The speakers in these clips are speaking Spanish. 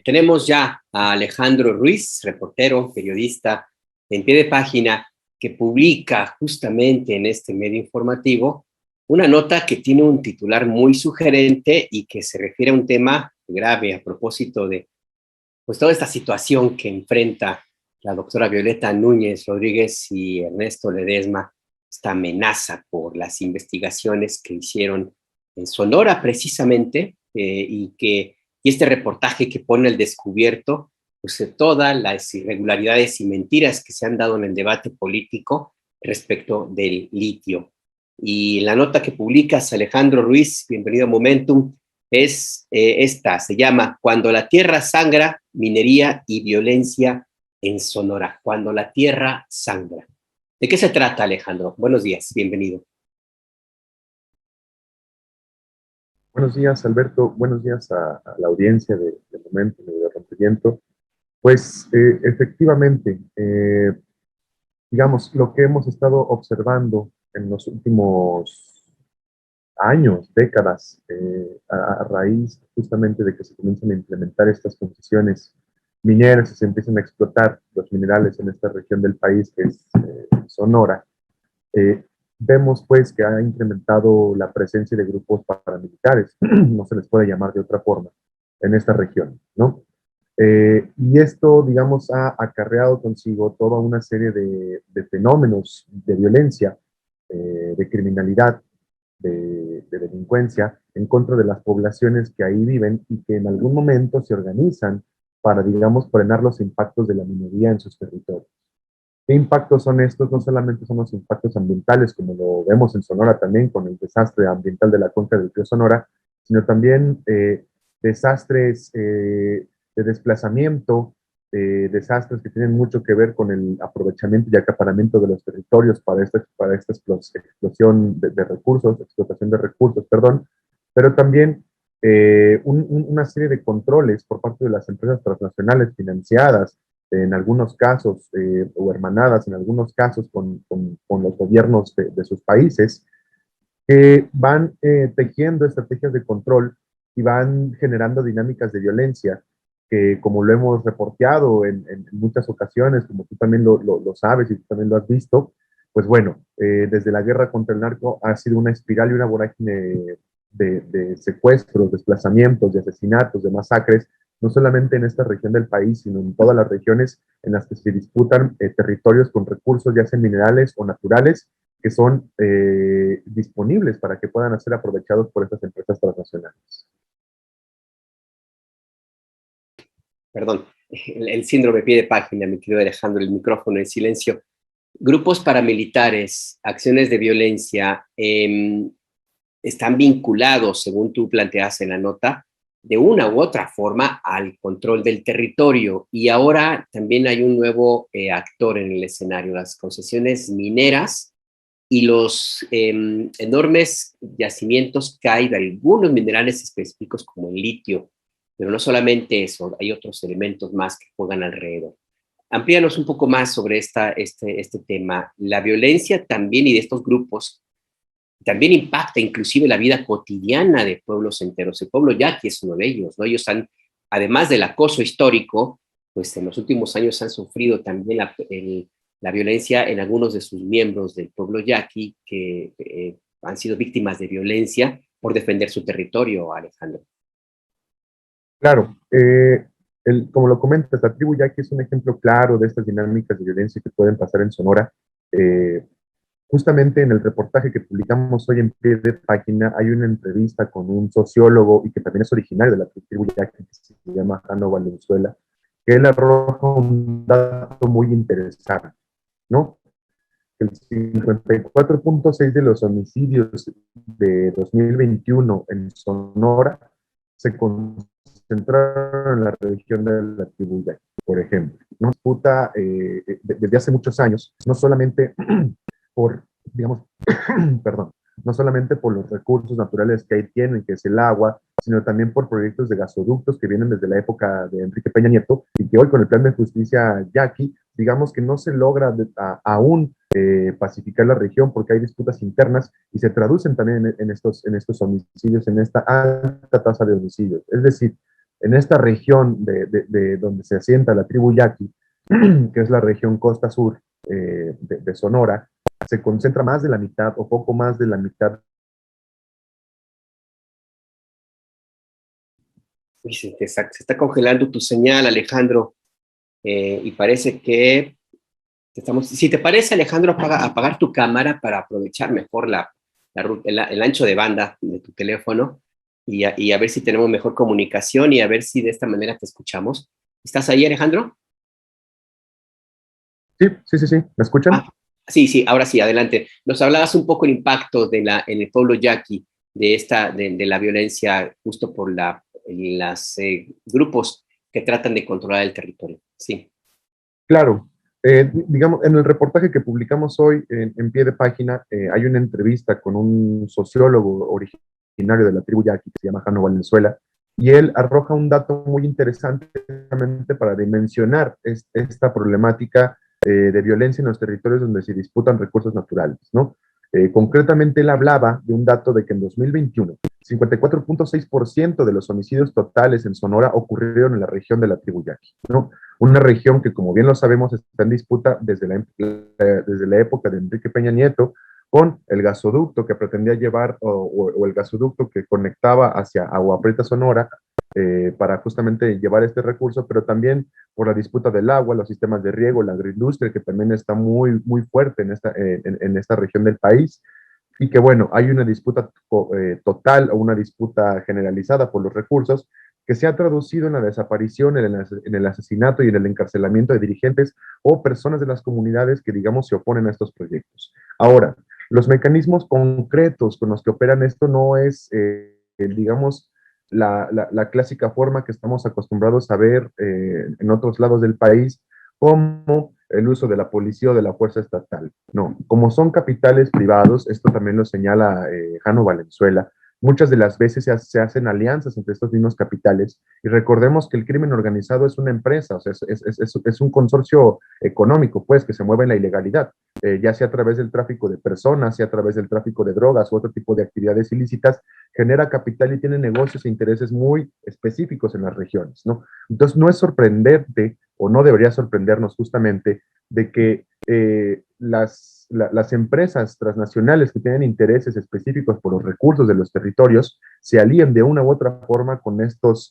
Tenemos ya a Alejandro Ruiz, reportero, periodista, en pie de página, que publica justamente en este medio informativo una nota que tiene un titular muy sugerente y que se refiere a un tema grave a propósito de pues, toda esta situación que enfrenta la doctora Violeta Núñez Rodríguez y Ernesto Ledesma, esta amenaza por las investigaciones que hicieron en Sonora precisamente, y este reportaje que pone al descubierto pues, todas las irregularidades y mentiras que se han dado en el debate político respecto del litio. Y la nota que publicas, Alejandro Ruiz, bienvenido a Momentum, es esta, se llama Cuando la tierra sangra, minería y violencia en Sonora. Cuando la tierra sangra. ¿De qué se trata, Alejandro? Buenos días, bienvenido. Buenos días, Alberto. Buenos días a la audiencia de Momentum y de Rompimiento. Pues efectivamente, digamos, lo que hemos estado observando en los últimos años, décadas, a raíz justamente de que se comienzan a implementar estas concesiones mineras y se empiezan a explotar los minerales en esta región del país que es Sonora, vemos pues que ha incrementado la presencia de grupos paramilitares, no se les puede llamar de otra forma, en esta región, ¿no? Y esto, digamos, ha acarreado consigo toda una serie de fenómenos de violencia, de criminalidad, de delincuencia en contra de las poblaciones que ahí viven y que en algún momento se organizan para, digamos, frenar los impactos de la minería en sus territorios. ¿Qué impactos son estos? No solamente son los impactos ambientales, como lo vemos en Sonora también con el desastre ambiental de la cuenca del río Sonora, sino también desastres de desplazamiento, desastres que tienen mucho que ver con el aprovechamiento y acaparamiento de los territorios para esta explosión de recursos, explotación de recursos, perdón, pero también una serie de controles por parte de las empresas transnacionales financiadas, en algunos casos, o hermanadas en algunos casos con los gobiernos de sus países, que van tejiendo estrategias de control y van generando dinámicas de violencia que, como lo hemos reporteado en muchas ocasiones, como tú también lo sabes y tú también lo has visto, pues bueno, desde la guerra contra el narco ha sido una espiral y una vorágine de secuestros, desplazamientos, de asesinatos, de masacres, no solamente en esta región del país, sino en todas las regiones en las que se disputan territorios con recursos, ya sean minerales o naturales, que son disponibles para que puedan ser aprovechados por estas empresas transnacionales. Perdón, el síndrome pie de página, mi querido Alejandro, el micrófono en silencio. Grupos paramilitares, acciones de violencia, están vinculados, según tú planteas en la nota, de una u otra forma al control del territorio. Y ahora también hay un nuevo actor en el escenario, las concesiones mineras y los enormes yacimientos que hay de algunos minerales específicos como el litio. Pero no solamente eso, hay otros elementos más que juegan alrededor. Amplíanos un poco más sobre este tema. La violencia también y de estos grupos también impacta inclusive la vida cotidiana de pueblos enteros. El pueblo yaqui es uno de ellos, ¿no? Ellos han, además del acoso histórico, pues en los últimos años han sufrido también la violencia en algunos de sus miembros del pueblo yaqui que han sido víctimas de violencia por defender su territorio, Alejandro. Claro, como lo comentas, la tribu yaqui es un ejemplo claro de estas dinámicas de violencia que pueden pasar en Sonora. Justamente en el reportaje que publicamos hoy en pie de página hay una entrevista con un sociólogo y que también es originario de la tribu yaqui, que se llama Jano Valenzuela, que él arroja un dato muy interesante, ¿no? El 54.6% de los homicidios de 2021 en Sonora se concentraron en la región de la tribu yaqui, por ejemplo. ¿No? Disputa desde hace muchos años, no solamente por, digamos, perdón, no solamente por los recursos naturales que ahí tienen, que es el agua, sino también por proyectos de gasoductos que vienen desde la época de Enrique Peña Nieto y que hoy con el plan de justicia yaqui, digamos que no se logra aún pacificar la región porque hay disputas internas y se traducen también en estos homicidios, en esta alta tasa de homicidios. Es decir, En esta región de donde se asienta la tribu Yaqui, que es la región costa sur de Sonora, se concentra más de la mitad o poco más de la mitad. Uy, se está congelando tu señal, Alejandro, y parece que si te parece, Alejandro, apagar tu cámara para aprovechar mejor el ancho de banda de tu teléfono y a ver si tenemos mejor comunicación y a ver si de esta manera te escuchamos. ¿Estás ahí, Alejandro? Sí, sí, sí, sí. ¿Me escuchan? Ah, sí, sí, ahora sí, adelante. Nos hablabas un poco el impacto en el pueblo yaqui de la violencia justo por las grupos que tratan de controlar el territorio. Sí. Claro. Digamos, en el reportaje que publicamos hoy en pie de página, hay una entrevista con un sociólogo originario de la tribu Yaqui que se llama Jano Valenzuela, y él arroja un dato muy interesante para dimensionar esta problemática de violencia en los territorios donde se disputan recursos naturales, ¿no? Concretamente, él hablaba de un dato de que en 2021, 54.6% de los homicidios totales en Sonora ocurrieron en la región de la tribu Yaqui, ¿no? Una región que, como bien lo sabemos, está en disputa desde la época de Enrique Peña Nieto, con el gasoducto que pretendía llevar, o el gasoducto que conectaba hacia Agua Prieta, Sonora, para justamente llevar este recurso, pero también por la disputa del agua, los sistemas de riego, la agroindustria, que también está muy, muy fuerte en esta región del país, y que bueno, hay una disputa total o una disputa generalizada por los recursos que se ha traducido en la desaparición, en el asesinato y en el encarcelamiento de dirigentes o personas de las comunidades que, digamos, se oponen a estos proyectos. Ahora, los mecanismos concretos con los que operan esto no es, digamos, la clásica forma que estamos acostumbrados a ver en otros lados del país, como el uso de la policía o de la fuerza estatal. No, como son capitales privados, esto también lo señala Jano Valenzuela, muchas de las veces se hacen alianzas entre estos mismos capitales, y recordemos que el crimen organizado es una empresa, o sea, es un consorcio económico, pues, que se mueve en la ilegalidad, ya sea a través del tráfico de personas, sea a través del tráfico de drogas u otro tipo de actividades ilícitas, genera capital y tiene negocios e intereses muy específicos en las regiones, ¿no? Entonces, no es sorprendente, o no debería sorprendernos justamente, de que las empresas transnacionales que tienen intereses específicos por los recursos de los territorios se alíen de una u otra forma con estas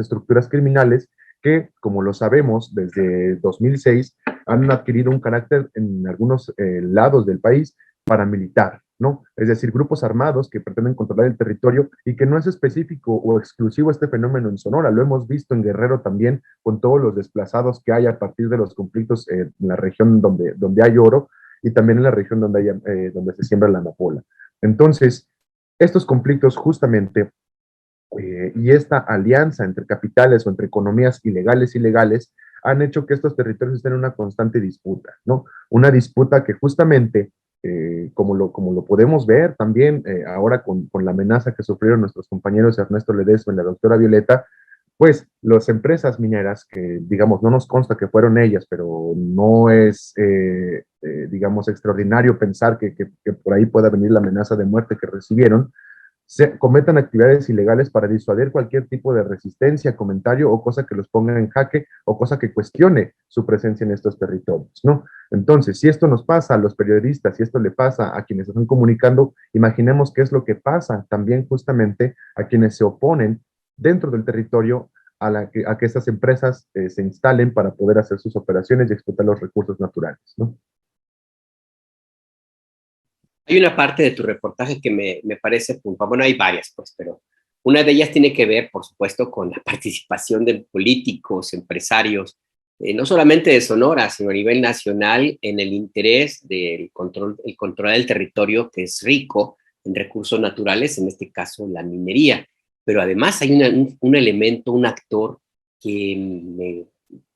estructuras criminales que, como lo sabemos, desde 2006 han adquirido un carácter en algunos lados del país paramilitar, ¿no? Es decir, grupos armados que pretenden controlar el territorio, y que no es específico o exclusivo este fenómeno en Sonora. Lo hemos visto en Guerrero también, con todos los desplazados que hay a partir de los conflictos en la región donde hay oro, y también en la región donde se siembra la amapola. Entonces, estos conflictos justamente y esta alianza entre capitales o entre economías ilegales y legales han hecho que estos territorios estén en una constante disputa, ¿no? Una disputa que justamente, como lo podemos ver también ahora con la amenaza que sufrieron nuestros compañeros Ernesto Ledesma y la doctora Violeta, pues las empresas mineras, que digamos no nos consta que fueron ellas, pero no es, digamos, extraordinario pensar que por ahí pueda venir la amenaza de muerte que recibieron, se cometan actividades ilegales para disuadir cualquier tipo de resistencia, comentario o cosa que los ponga en jaque o cosa que cuestione su presencia en estos territorios, ¿no? Entonces, si esto nos pasa a los periodistas, si esto le pasa a quienes están comunicando, imaginemos qué es lo que pasa también justamente a quienes se oponen dentro del territorio a que estas empresas se instalen para poder hacer sus operaciones y explotar los recursos naturales, ¿no? Hay una parte de tu reportaje que me parece puntual. Bueno, hay varias, pues, pero una de ellas tiene que ver, por supuesto, con la participación de políticos, empresarios, no solamente de Sonora, sino a nivel nacional, en el interés del control del territorio, que es rico en recursos naturales, en este caso la minería. Pero además hay un elemento, un actor que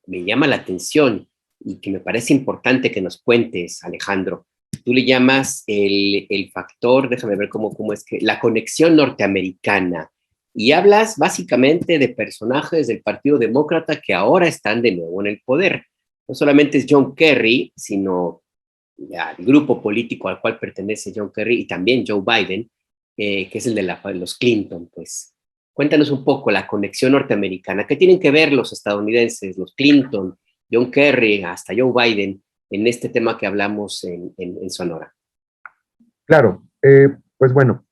me llama la atención y que me parece importante que nos cuentes, Alejandro. Tú le llamas el factor, déjame ver cómo es que, la conexión norteamericana. Y hablas básicamente de personajes del Partido Demócrata que ahora están de nuevo en el poder. No solamente es John Kerry, sino el grupo político al cual pertenece John Kerry y también Joe Biden, que es el de los Clinton, pues. Cuéntanos un poco la conexión norteamericana. ¿Qué tienen que ver los estadounidenses, los Clinton, John Kerry, hasta Joe Biden, en este tema que hablamos en Sonora? Claro, pues bueno,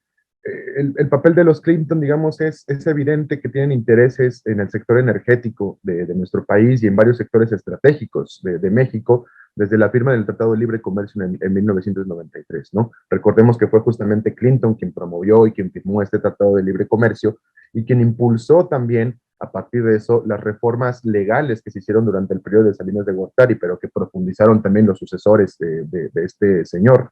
el papel de los Clinton, digamos, es evidente que tienen intereses en el sector energético de nuestro país y en varios sectores estratégicos de México, desde la firma del Tratado de Libre Comercio en 1993, ¿no? Recordemos que fue justamente Clinton quien promovió y quien firmó este Tratado de Libre Comercio y quien impulsó también, a partir de eso, las reformas legales que se hicieron durante el periodo de Salinas de Gortari, pero que profundizaron también los sucesores de este señor.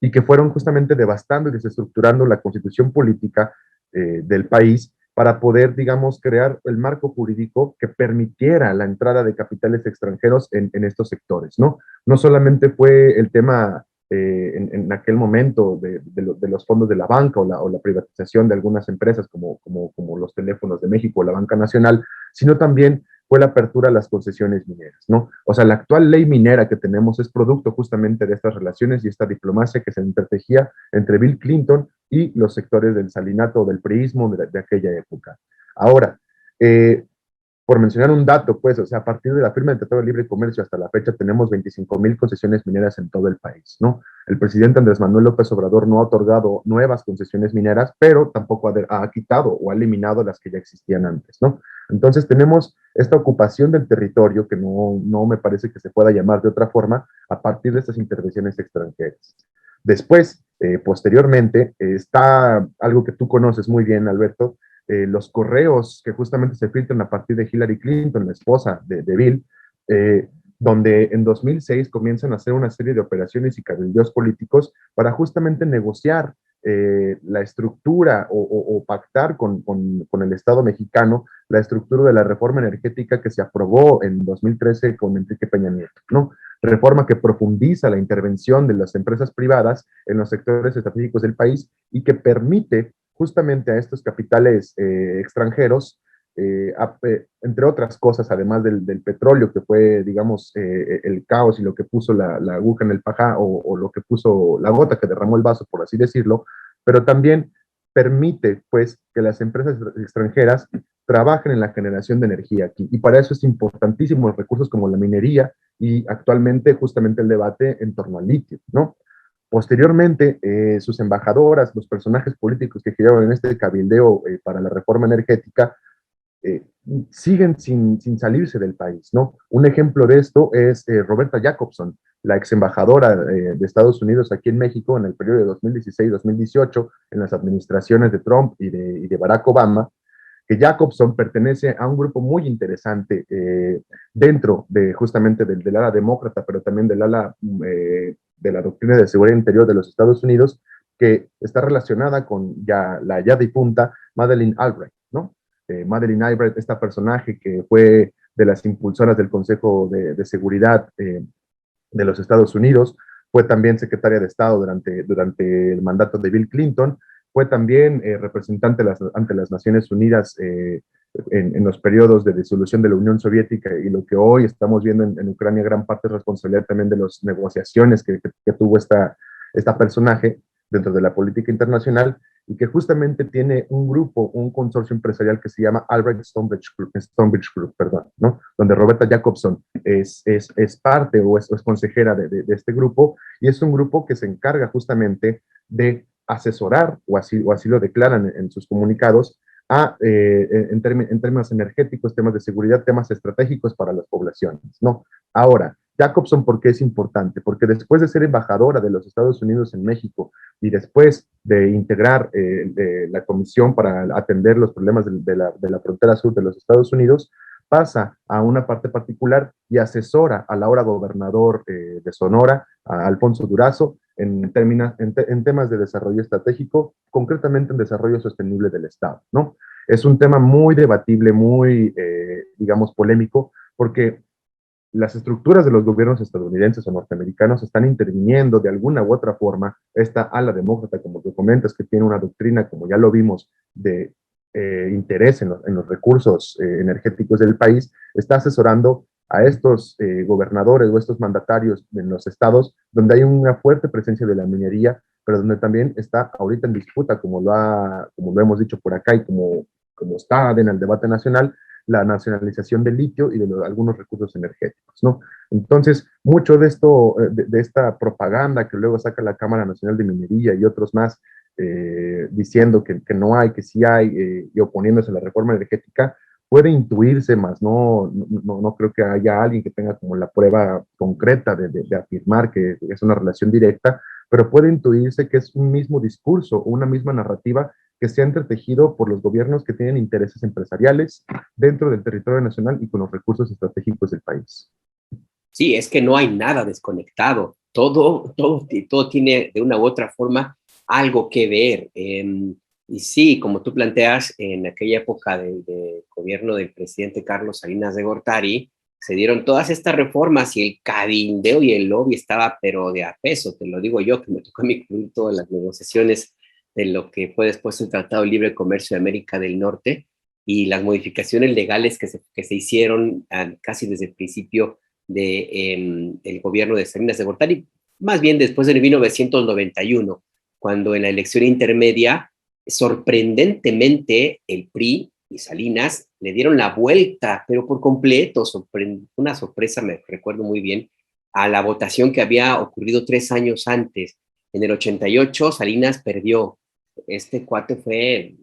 Y que fueron justamente devastando y desestructurando la constitución política del país para poder, digamos, crear el marco jurídico que permitiera la entrada de capitales extranjeros en estos sectores, ¿no? No solamente fue el tema en aquel momento de los fondos de la banca o la privatización de algunas empresas como los teléfonos de México o la Banca Nacional, sino también fue la apertura a las concesiones mineras, ¿no? O sea, la actual ley minera que tenemos es producto justamente de estas relaciones y esta diplomacia que se entretejía entre Bill Clinton y los sectores del salinato o del priismo de aquella época. Ahora, por mencionar un dato, pues, o sea, a partir de la firma del Tratado de Libre Comercio hasta la fecha tenemos 25,000 concesiones mineras en todo el país, ¿no? El presidente Andrés Manuel López Obrador no ha otorgado nuevas concesiones mineras, pero tampoco ha quitado o ha eliminado las que ya existían antes, ¿no? Entonces tenemos esta ocupación del territorio que no me parece que se pueda llamar de otra forma a partir de estas intervenciones extranjeras. Después, posteriormente, está algo que tú conoces muy bien, Alberto, los correos que justamente se filtran a partir de Hillary Clinton, la esposa de Bill, donde en 2006 comienzan a hacer una serie de operaciones y cabildeos políticos para justamente negociar la estructura o pactar con el Estado mexicano la estructura de la reforma energética que se aprobó en 2013 con Enrique Peña Nieto, ¿no? Reforma que profundiza la intervención de las empresas privadas en los sectores estratégicos del país y que permite justamente a estos capitales extranjeros, entre otras cosas, además del petróleo, que fue, digamos, el caos y lo que puso la aguja en el paja, o lo que puso la gota que derramó el vaso, por así decirlo, pero también permite, pues, que las empresas extranjeras trabajen en la generación de energía aquí. Y para eso es importantísimo los recursos como la minería y actualmente justamente el debate en torno al litio, ¿no? Posteriormente, sus embajadoras, los personajes políticos que giraron en este cabildeo para la reforma energética, eh, siguen sin salirse del país, ¿no? Un ejemplo de esto es Roberta Jacobson, la ex embajadora de Estados Unidos aquí en México en el periodo de 2016-2018, en las administraciones de Trump y de Barack Obama, que Jacobson pertenece a un grupo muy interesante dentro de justamente del ala demócrata, pero también del ala de la doctrina de seguridad interior de los Estados Unidos, que está relacionada con la ya difunta Madeleine Albright, ¿no? Madeleine Albright, esta personaje que fue de las impulsoras del Consejo de Seguridad de los Estados Unidos, fue también secretaria de Estado durante el mandato de Bill Clinton, fue también representante ante las Naciones Unidas en los periodos de disolución de la Unión Soviética, y lo que hoy estamos viendo en Ucrania, gran parte es responsabilidad también de las negociaciones que tuvo esta personaje dentro de la política internacional, y que justamente tiene un grupo, un consorcio empresarial que se llama Albright Stonebridge Group, perdón, ¿no? Donde Roberta Jacobson es parte o es consejera de este grupo, y es un grupo que se encarga justamente de asesorar, o así lo declaran en sus comunicados, en términos energéticos, temas de seguridad, temas estratégicos para las poblaciones, ¿no? Ahora, Jacobson, ¿por qué es importante? Porque después de ser embajadora de los Estados Unidos en México y después de integrar la comisión para atender los problemas de la frontera sur de los Estados Unidos, pasa a una parte particular y asesora al ahora gobernador de Sonora, a Alfonso Durazo, en temas de desarrollo estratégico, concretamente en desarrollo sostenible del Estado, ¿no? Es un tema muy debatible, muy, digamos, polémico, porque las estructuras de los gobiernos estadounidenses o norteamericanos están interviniendo de alguna u otra forma. Esta ala demócrata, como tú comentas, que tiene una doctrina, como ya lo vimos, de interés en los recursos energéticos del país, está asesorando a estos gobernadores o estos mandatarios en los estados donde hay una fuerte presencia de la minería, pero donde también está ahorita en disputa, como lo hemos dicho por acá y como está en el debate nacional, la nacionalización del litio y de algunos recursos energéticos, ¿no? Entonces, mucho de esto, de esta propaganda que luego saca la Cámara Nacional de Minería y otros más, diciendo que no hay, que sí hay, y oponiéndose a la reforma energética, puede intuirse más, no creo que haya alguien que tenga como la prueba concreta de afirmar que es una relación directa, pero puede intuirse que es un mismo discurso, una misma narrativa que se ha entretejido por los gobiernos que tienen intereses empresariales dentro del territorio nacional y con los recursos estratégicos del país. Sí, es que no hay nada desconectado. Todo tiene de una u otra forma algo que ver. Y sí, como tú planteas, en aquella época del gobierno del presidente Carlos Salinas de Gortari, se dieron todas estas reformas y el cabildeo y el lobby estaba, pero de a peso, te lo digo yo, que me tocó a mí cubrir todas las negociaciones de lo que fue después el Tratado de Libre Comercio de América del Norte y las modificaciones legales que se hicieron casi desde el principio del gobierno de Salinas de Gortari, más bien después de 1991, cuando en la elección intermedia, sorprendentemente, el PRI y Salinas le dieron la vuelta, pero por completo, una sorpresa, me recuerdo muy bien, a la votación que había ocurrido 3 años antes. En el 88, Salinas perdió. Este cuate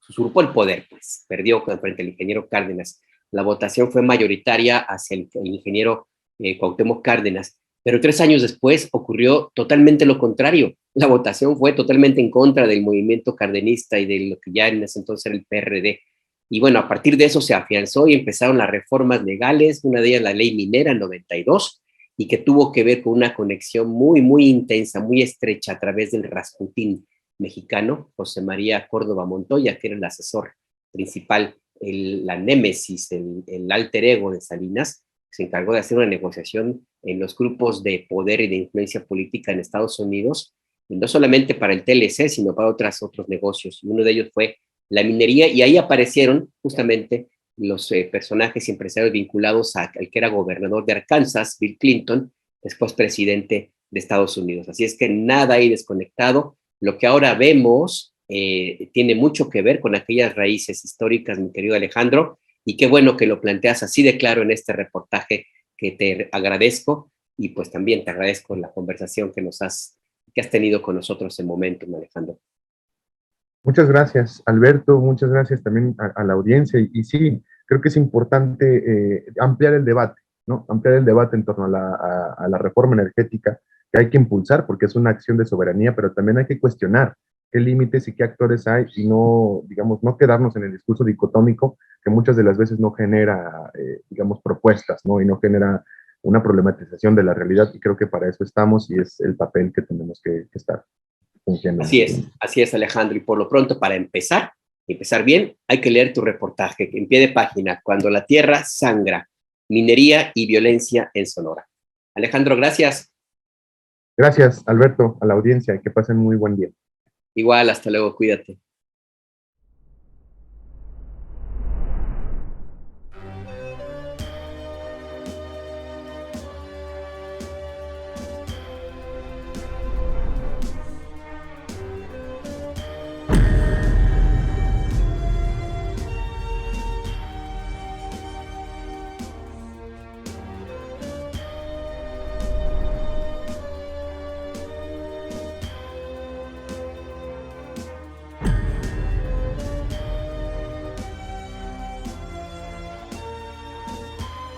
usurpó el poder, pues, perdió frente al ingeniero Cárdenas. La votación fue mayoritaria hacia el ingeniero Cuauhtémoc Cárdenas, pero 3 años después ocurrió totalmente lo contrario. La votación fue totalmente en contra del movimiento cardenista y de lo que ya en ese entonces era el PRD. Y bueno, a partir de eso se afianzó y empezaron las reformas legales, una de ellas la ley minera en 92, y que tuvo que ver con una conexión muy, muy intensa, muy estrecha a través del Rasputín mexicano, José María Córdoba Montoya, que era el asesor principal, la némesis, el alter ego de Salinas, se encargó de hacer una negociación en los grupos de poder y de influencia política en Estados Unidos, y no solamente para el TLC, sino para otros negocios. Y uno de ellos fue la minería, y ahí aparecieron justamente los personajes y empresarios vinculados al que era gobernador de Arkansas, Bill Clinton, después presidente de Estados Unidos. Así es que nada ahí desconectado. Lo que ahora vemos tiene mucho que ver con aquellas raíces históricas, mi querido Alejandro, y qué bueno que lo planteas así de claro en este reportaje, que te agradezco, y pues también te agradezco la conversación que has tenido con nosotros en Momentum, Alejandro. Muchas gracias, Alberto, muchas gracias también a la audiencia. Y sí, creo que es importante ampliar el debate, ¿no? Ampliar el debate en torno a la reforma energética que hay que impulsar porque es una acción de soberanía, pero también hay que cuestionar qué límites y qué actores hay y no, digamos, no quedarnos en el discurso dicotómico que muchas de las veces no genera, digamos, propuestas, ¿no? Y no genera una problematización de la realidad. Y creo que para eso estamos y es el papel que tenemos que estar fungiendo. Así es, Alejandro. Y por lo pronto, para empezar bien, hay que leer tu reportaje en pie de página, Cuando la tierra sangra, minería y violencia en Sonora. Alejandro, gracias. Gracias, Alberto, a la audiencia. Que pasen muy buen día. Igual, hasta luego, cuídate.